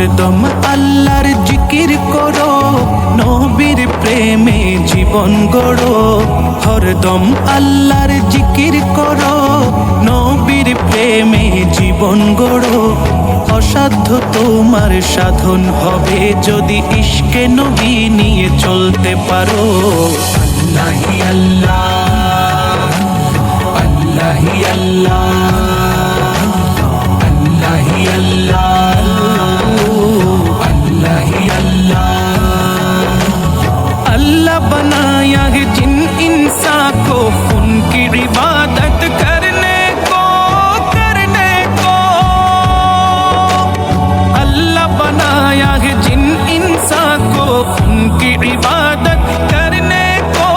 হরদম আল্লাহর জিকির করো, নবীর প্রেমে জীবন গড়ো। হরদম আল্লাহর জিকির করো, নবীর প্রেমে জীবন গড়ো। অসাধ্য তোমার সাধন হবে যদি ইশকে নবী নিয়ে চলতে পারো। আল্লাহি আল্লাহ, আল্লাহি আল্লাহ, আল্লাহি আল্লাহ, আল্লাহি আল্লাহ। अल्लाह बनाया है जिन इंसान को उनकी इबादत करने को, करने को। अल्लाह बनाया है जिन इंसान को उनकी इबादत करने को।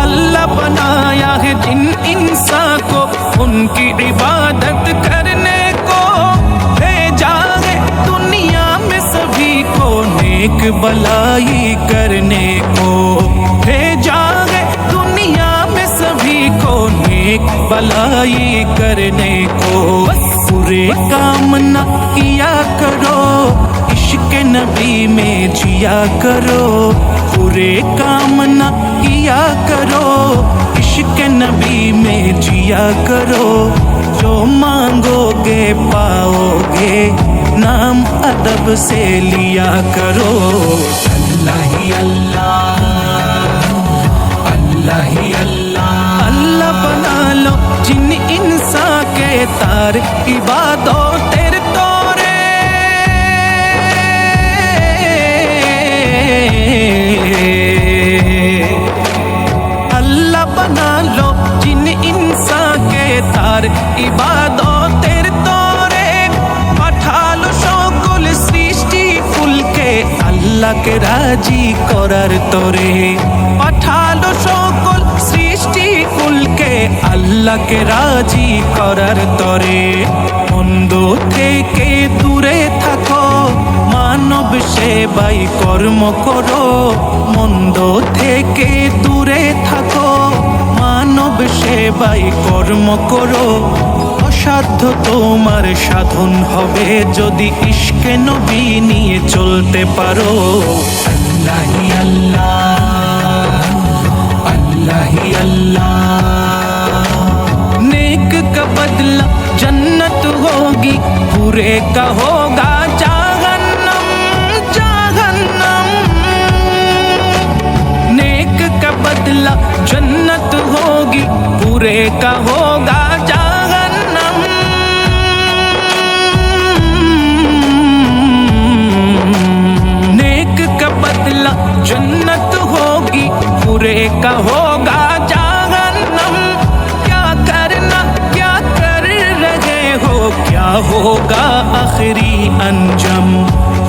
अल्लाह बनाया है जिन इंसान को उनकी इबादत करने को। नेक भलाई करने को भेजा है दुनिया में सभी को, नेक भलाई करने को। बुरे काम न किया करो, इश्क नबी में जिया करो। बुरे काम न किया करो, इश्क नबी में जिया करो। जो मांगोगे पाओगे, नाम अदब से लिया करो। अल्लाही अल्लाह, अल्लाही अल्लाह। अल्लाह बना लो जिन इंसान के तार, इबादत तेरे तोरे। अल्लाह बना लो जिन इंसान के तार, इबादत तेरे तोरे। পাঠালো সকল সৃষ্টি ফুলকে আল্লাহকে রাজি করার তরে। পাঠালো সকল সৃষ্টি ফুলকে আল্লাহকে রাজি করার তরে। মন্দ থেকে দূরে থাকো, মানব সেবাই কর্ম করো। মন্দ থেকে দূরে থাকো, মানব সেবাই কর্ম করো। অসাধ্য তোমার সাধন হবে যদি ইশকে নবী নিয়ে চলতে পারো। আল্লাহি আল্লাহ, अल्लाही अल्लाह। नेक का बदला जन्नत होगी, बुरे का होगा जहन्नम, जहन्नम। नेक का बदला जन्नत होगी, बुरे का होगा जहन्नम। नेक का बदला जन्नत होगी, बुरे का होगा जहन्नम। क्या करना क्या कर रहे हो, क्या होगा आखिरी अंजाम।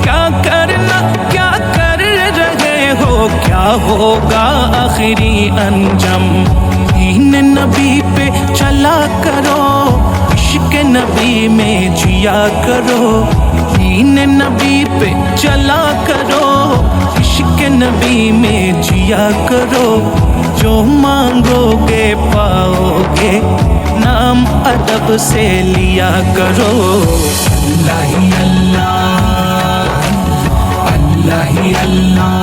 क्या करना क्या कर रहे हो, क्या होगा आखिरी अंजाम। दीन नबी पे चला करो, इश्क नबी में जिया करो। दीन नबी पे चला करो, इश्क नबी में जिया करो। जो मांगोगे पाओगे, नाम अदब से लिया करो। अल्लाही अल्लाह, अल्लाही अल्लाह।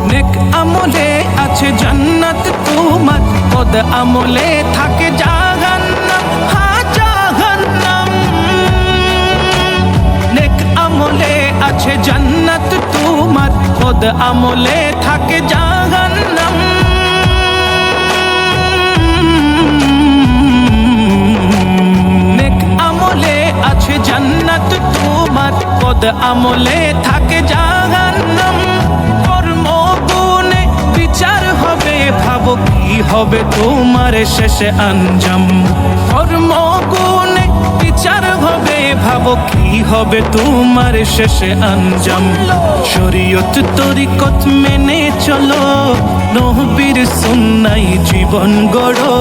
नेक আমলে আছে জান্নাত তোমার, বদ আমলে থাকে জাহান্নাম, হ্যাঁ জাহান্নাম। নেক আমলে আছে জান্নাত তোমার, বদ আমলে থাকে জাহান্নাম। নেক আমলে আছে জান্নাত তোমার, বদ আমলে থাকে জাহান্নাম। কর্মগুণে বিচার হবে, ভাবো কি হবে তোমার শেষে আঞ্জাম। কর্মগুণে বিচার হবে, ভাবো কি হবে তোমার শেষে আঞ্জাম। শরীয়ত তরিকত মেনে চলো, নবীর সুন্নাই জীবন গড়ো।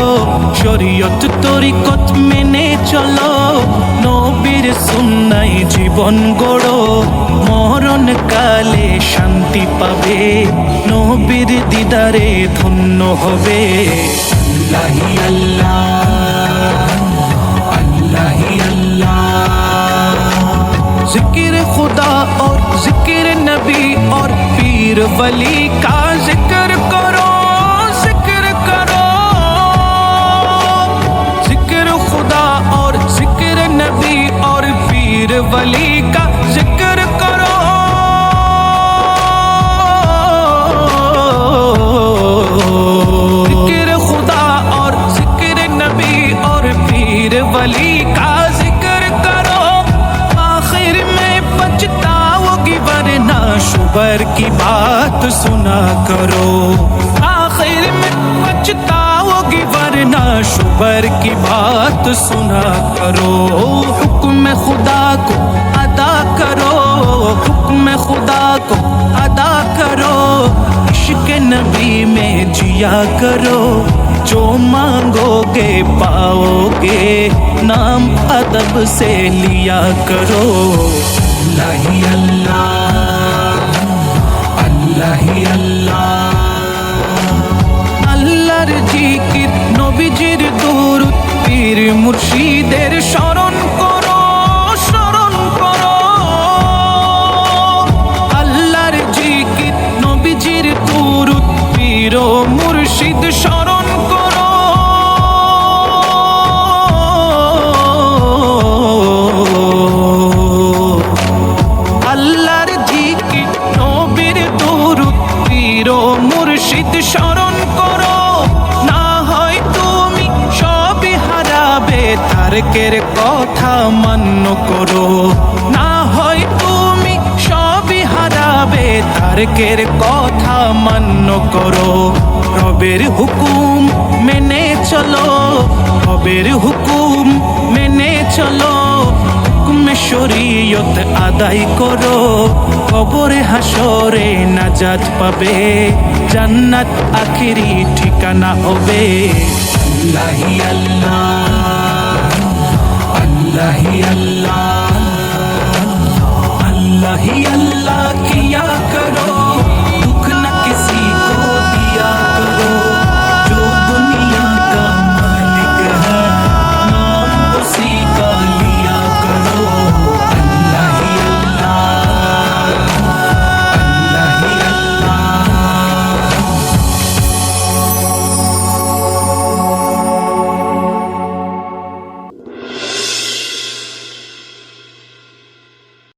শরীয়ত তরিকত মেনে চলো, নবীর সুন্নাই জীবন গড়ো। মরণ কালে শান্তি পাবে, নবীর দিদারে ধন্য হবে। আল্লাহি আল্লাহ, वली का जिक्र करो, जिक्र करो, जिक्र खुदा और जिक्र नबी और पीर वली का जिक्र करो। जिक्र खुदा और जिक्र नबी और पीर वली का जिक्र करो। आखिर में पछताओगी वरना शुबर की बात सुना करो। आखिर में पछताओगी वरना शुबर की बात सुना करो। हुक्म खुदा को अदा करो, हुक्म खुदा को अदा करो। इश्क नबी में जिया करो, जो मांगोगे पाओगे, नाम अदब से लिया करो। अल्लाह ही अल्लाह, अल्लाह ही अल्लाह। আল্লাহর জিকির নবীজির দুরূদ পীর মুর্শিদের স্মরণ করো, স্মরণ করো। আল্লাহর জিকির নবীজির দুরূদ পীর ও মুর্শিদ স্মরণ করো। আল্লাহর জিকির নবীর দুরূদ পীর ও মুর্শিদ স্মরণ করো। না হয় তুমি সবই হারাবে, তারকের কথা মান্য করো। না হয় তুমি সবই হারাবে, তারকের কথা মান্য করো। রবের হুকুম মেনে চলো, রবের হুকুম মেনে চলো। হুকুমে শরীয়ত আদায় করো, কবরে হাসরে নাজাত পাবে, জান্নাত আখিরি ঠিকানা হবে। আল্লাহ হি আল্লাহ, আল্লাহ হি আল্লাহ, আল্লাহ হি আল্লাহ কিয়া করো।